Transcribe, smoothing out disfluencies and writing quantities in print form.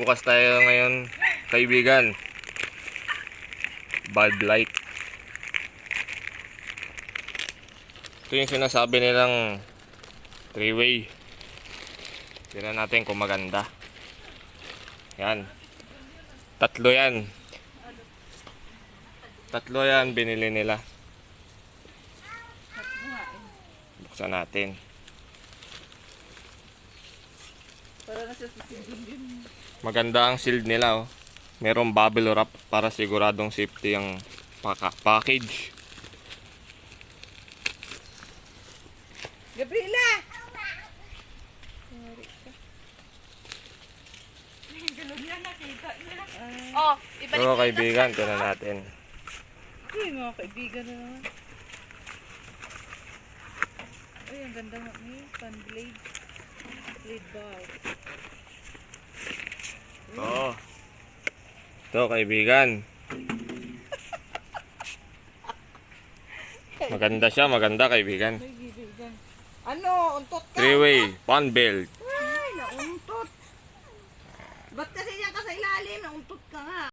Magbubukas tayo ngayon, kaibigan. Bulb light. Ito yung sinasabi nilang 3-way. Tignan natin kung maganda. Yan. Tatlo yan. Tatlo yan binili nila. Buksan natin. Maganda ang shield nila, oh. Merong bubble wrap para siguradong safety ang package. Gabriela! Oh, ibalik So kaibigan, tignan natin. Uy, mga kaibigan na naman. Uy, ang ganda nga ni fan blade. Blade bar. Oo. Ito kaibigan. Maganda siya, maganda kaibigan. Ay, kaibigan. Ano? Untot ka? 3-way, fan belt. Ay, nauntot. Ba't kasi yan ka sa ilalim? Nauntot ka nga.